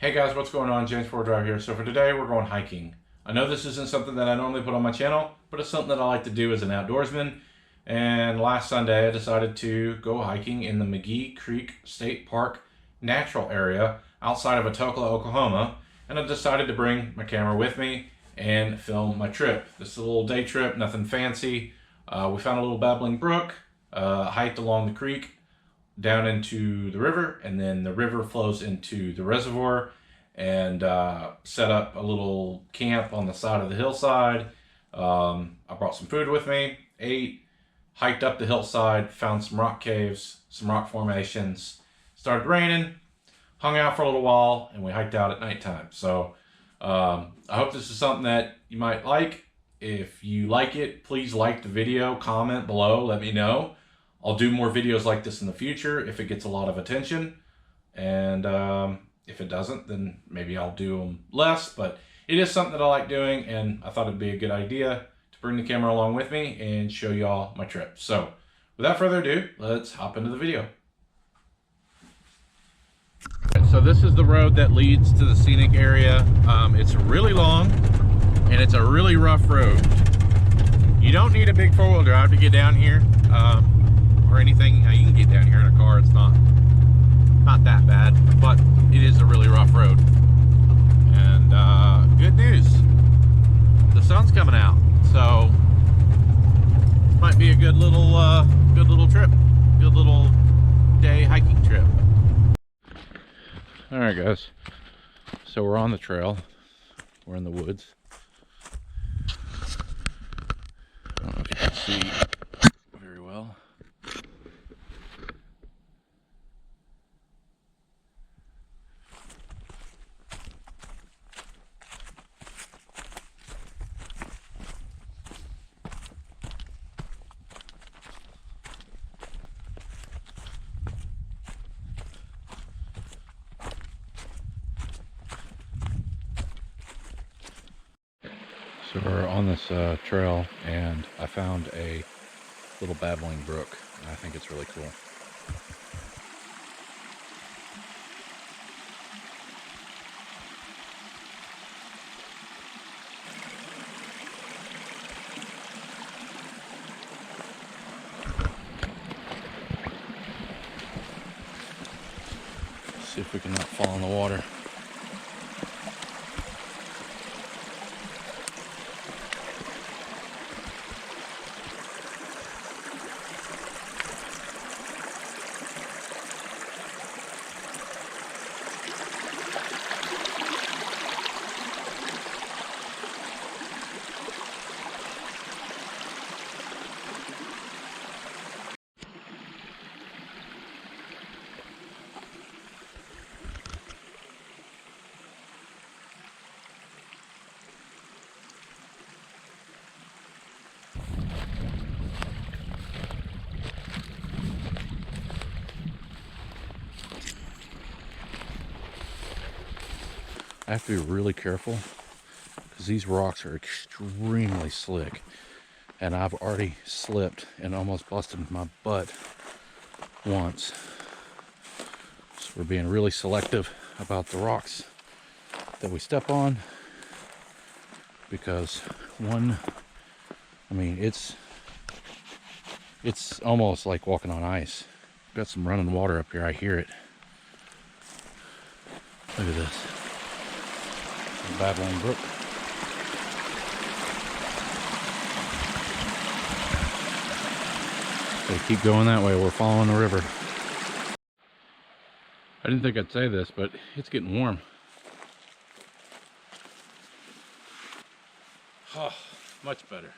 Hey guys, what's going on? James Ford Drive here. So for today, we're going hiking. I know this isn't something that I normally put on my channel, but it's something that I like to do as an outdoorsman. And last Sunday, I decided to go hiking in the McGee Creek State Park natural area outside of Atoka, Oklahoma. And I decided to bring my camera with me and film my trip. This is a little day trip, nothing fancy. We found a little babbling brook, hiked along the creek, down into the river, and then the river flows into the reservoir, and set up a little camp on the side of the hillside. I brought some food with me, ate, hiked up the hillside, found some rock caves, some rock formations. Started raining, hung out for a little while, and we hiked out at nighttime. So I hope this is something that you might like. If you like it, please like the video, comment below, let me know. I'll do more videos like this in the future if it gets a lot of attention. And if it doesn't, then maybe I'll do them less. But it is something that I like doing, and I thought it'd be a good idea to bring the camera along with me and show y'all my trip. So without further ado, let's hop into the video. So this is the road that leads to the scenic area. It's really long, and it's a really rough road. You don't need a big four-wheel drive to get down here. Or anything. You can get down here in a car. It's not that bad, but it is a really rough road. And good news, the sun's coming out, so might be a good little trip, good little day hiking trip. All right, guys. So we're on the trail. We're in the woods. I don't know if you can see very well. So we're on this trail, and I found a little babbling brook, and I think it's really cool. See if we can not fall in the water. I have to be really careful because these rocks are extremely slick, and I've already slipped and almost busted my butt once. So we're being really selective about the rocks that we step on, because it's almost like walking on ice. Got some running water up here. I hear it. Look at this. Babbling brook. So keep going that way. We're following the river. I didn't think I'd say this, but it's getting warm. Oh, much better.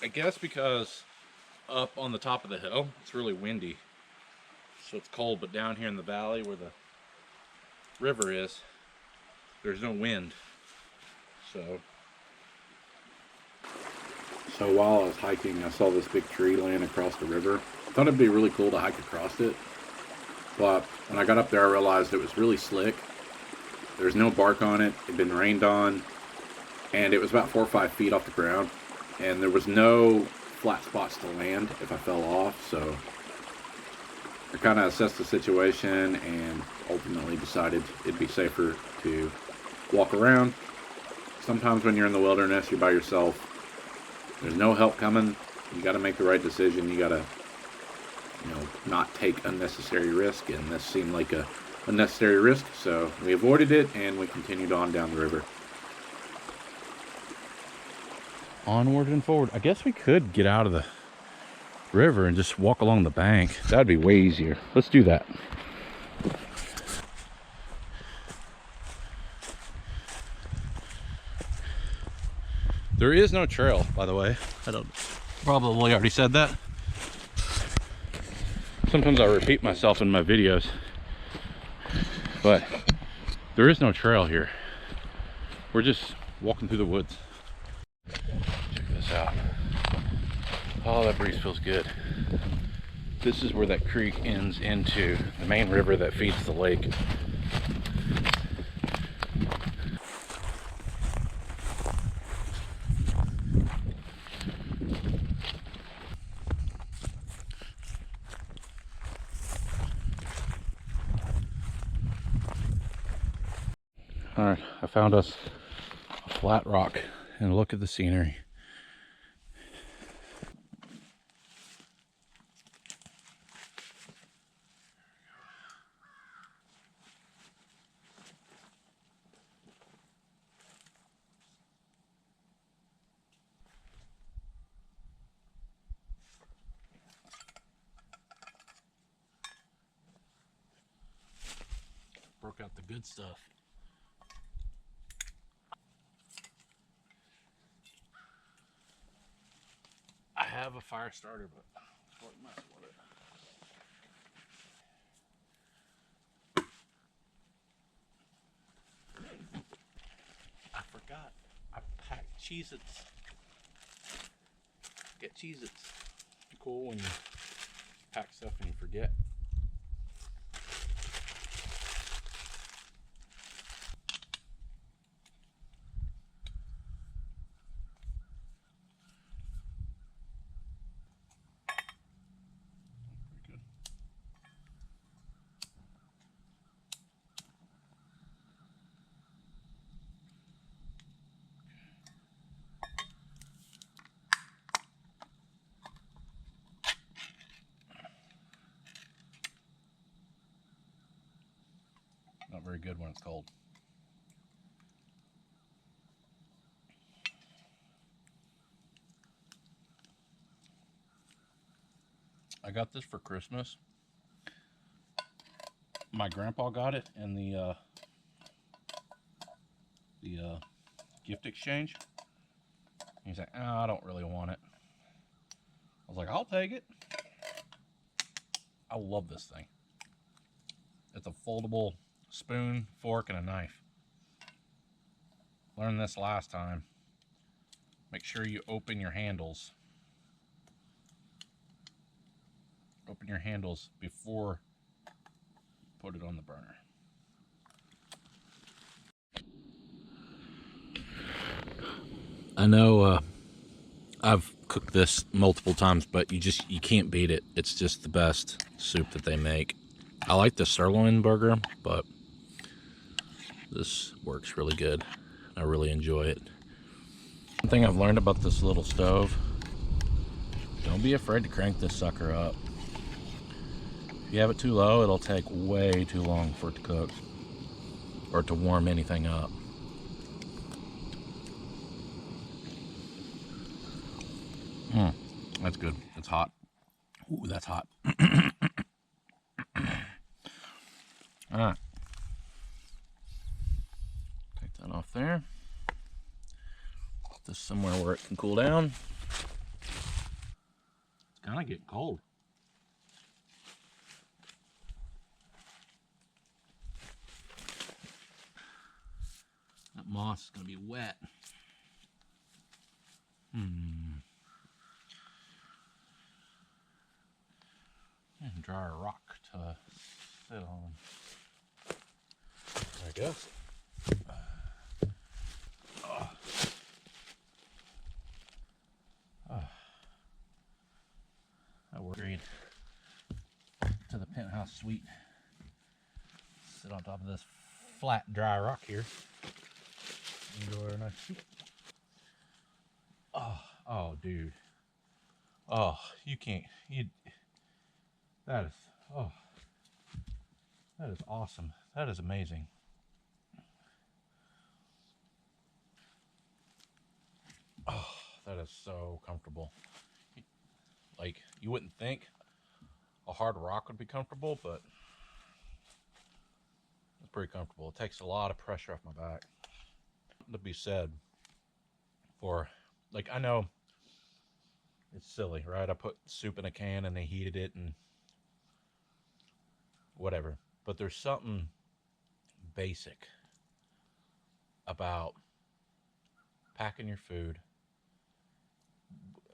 I guess because up on the top of the hill, it's really windy, so it's cold, but down here in the valley where the river is, there's no wind. So while I was hiking, I saw this big tree laying across the river. I thought it'd be really cool to hike across it, but when I got up there I realized it was really slick. There's no bark on it. It'd been rained on, and it was about 4 or 5 feet off the ground, and there was no flat spots to land if I fell off. So I kind of assessed the situation and ultimately decided it'd be safer to walk around. Sometimes when you're in the wilderness, you're by yourself. There's no help coming. You got to make the right decision. You got to, not take unnecessary risk. And this seemed like a unnecessary risk, so we avoided it and we continued on down the river. Onward and forward. I guess we could get out of the river and just walk along the bank. That'd be way easier. Let's do that. There is no trail, by the way. I don't probably already said that. Sometimes I repeat myself in my videos, but there is no trail here. We're just walking through the woods. Check this out. Oh, that breeze feels good. This is where that creek ends into the main river that feeds the lake. All right, I found us a flat rock and look at the scenery. Broke out the good stuff. I have a fire starter, but I wouldn't mess with it. I forgot. I packed Cheez-Its. Get Cheez-Its. Cool when you pack stuff and you forget. Not very good when it's cold. I got this for Christmas. My grandpa got it in the gift exchange. He's like, oh, I don't really want it. I was like, I'll take it. I love this thing. It's a foldable spoon, fork, and a knife. Learned this last time. Make sure you open your handles. Open your handles before you put it on the burner. I know I've cooked this multiple times, but you can't beat it. It's just the best soup that they make. I like the sirloin burger, but this works really good. I really enjoy it. One thing I've learned about this little stove, don't be afraid to crank this sucker up. If you have it too low, it'll take way too long for it to cook or to warm anything up. That's good. It's hot. Ooh, that's hot. All right. Take that off there. Put this somewhere where it can cool down. It's kind of getting cold. That moss is going to be wet. And dry rock to sit on. There we go. That worked. To the penthouse. sweet. Sit on top of this flat, dry rock here. Enjoy a nice soup. Oh, dude. Oh, you can't. That is, oh, that is awesome. That is amazing. Oh, that is so comfortable. Like, you wouldn't think a hard rock would be comfortable, but it's pretty comfortable. It takes a lot of pressure off my back. To be said for, like, I know it's silly, right? I put soup in a can and they heated it and whatever. But there's something basic about packing your food,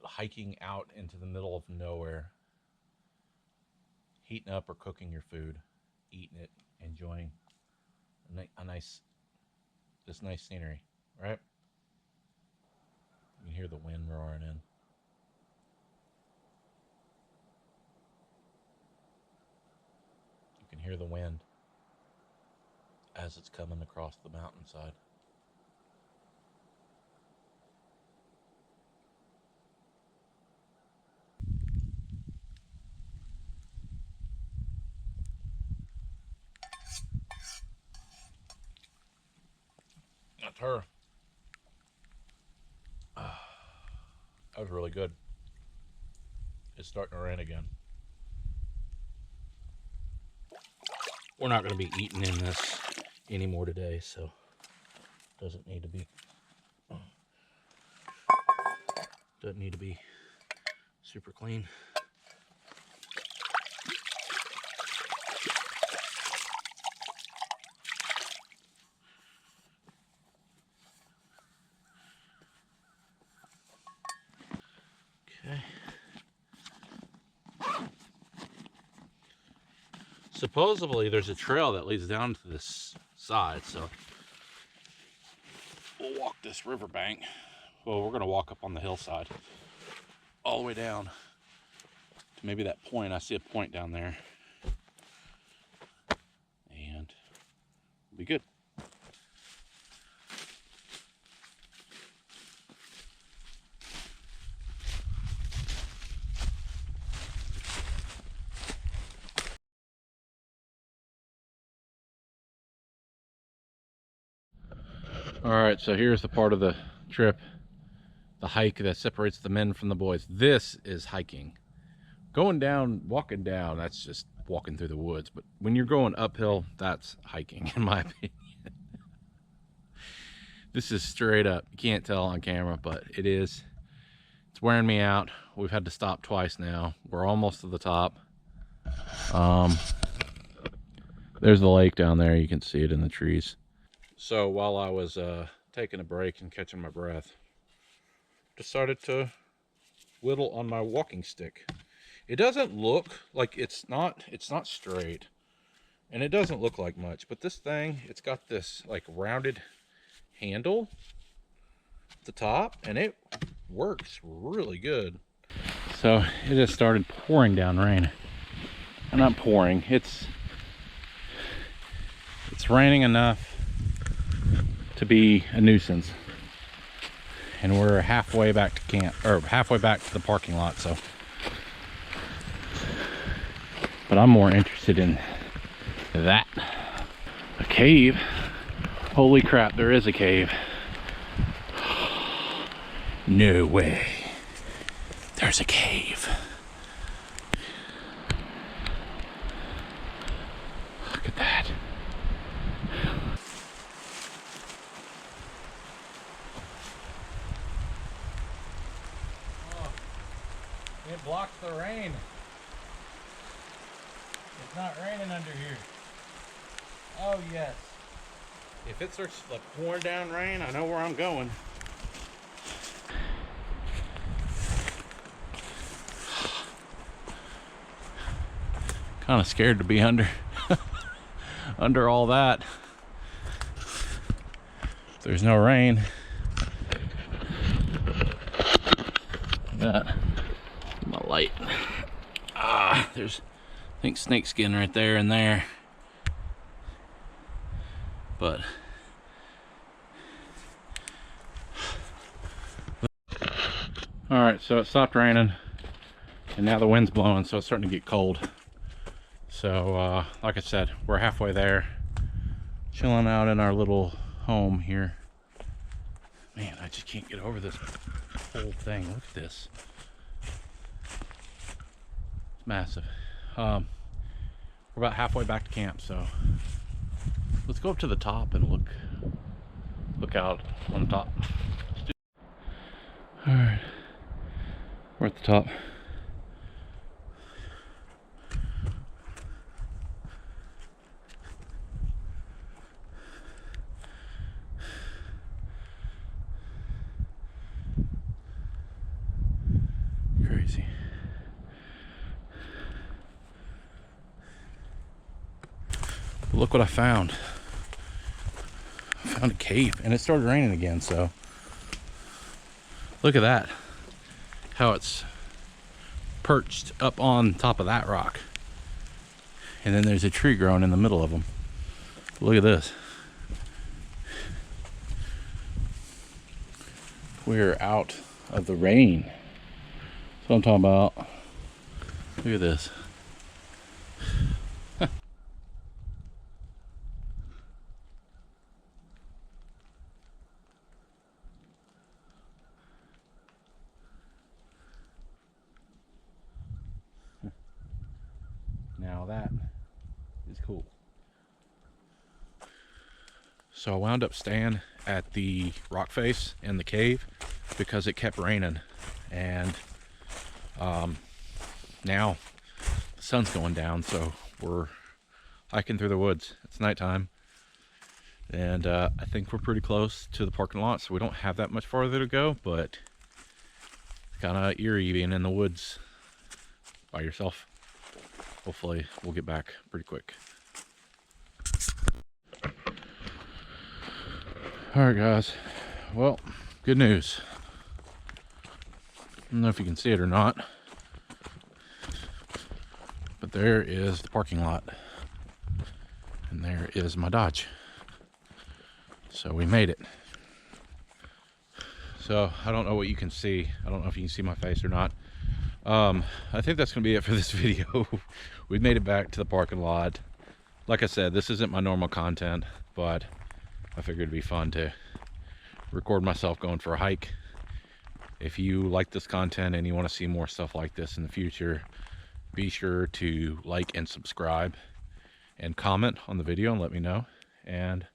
hiking out into the middle of nowhere, heating up or cooking your food, eating it, enjoying this nice scenery, right? You can hear the wind roaring in. You can hear the wind as it's coming across the mountainside. That's her. That was really good. It's starting to rain again. We're not going to be eating in this anymore today, so doesn't need to be super clean. Okay. Supposedly there's a trail that leads down to this side, so we'll walk this riverbank. Well, we're gonna walk up on the hillside all the way down to maybe that point. I see a point down there, and we'll be good. All right, so here's the part of the trip, the hike that separates the men from the boys. This is hiking. Going down, walking down, that's just walking through the woods. But when you're going uphill, that's hiking, in my opinion. This is straight up. You can't tell on camera, but it is. It's wearing me out. We've had to stop twice now. We're almost to the top. There's the lake down there. You can see it in the trees. So while I was taking a break and catching my breath, decided to whittle on my walking stick. It doesn't look like it's not straight, and it doesn't look like much, but this thing, it's got this like rounded handle at the top, and it works really good. So it just started pouring down rain. Not pouring, it's raining enough to be a nuisance, and we're halfway back to camp, or halfway back to the parking lot. So, but I'm more interested in that. A cave. Holy crap, there is a cave. No way. There's a cave. Look at that. It blocks the rain. It's not raining under here. Oh yes. If it starts like pouring down rain, I know where I'm going. Kind of scared to be under under all that. If there's no rain. That my light. There's I think snakeskin right there and there. But alright, so it stopped raining and now the wind's blowing, so it's starting to get cold. So like I said, we're halfway there, chilling out in our little home here. Man, I just can't get over this whole thing. Look at this. It's massive. We're about halfway back to camp, so let's go up to the top and look out on the top. All right, we're at the top. Crazy. But look what I found. I found a cave, and it started raining again, so look at that. How it's perched up on top of that rock. And then there's a tree growing in the middle of them. Look at this. We're out of the rain. That's what I'm talking about. Look at this. Now that is cool. So I wound up staying at the rock face in the cave because it kept raining, and now the sun's going down, so we're hiking through the woods. It's nighttime, and I think we're pretty close to the parking lot, so we don't have that much farther to go, but it's kind of eerie being in the woods by yourself. Hopefully we'll get back pretty quick. Alright guys, well, good news. I don't know if you can see it or not, but there is the parking lot, and there is my Dodge. So we made it. So I don't know what you can see. I don't know if you can see my face or not. I think that's gonna be it for this video. We made it back to the parking lot. Like I said, this isn't my normal content, but I figured it'd be fun to record myself going for a hike. If you like this content and you want to see more stuff like this in the future, be sure to like and subscribe and comment on the video and let me know, and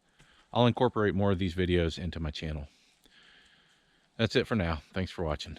I'll incorporate more of these videos into my channel. That's it for now. Thanks for watching.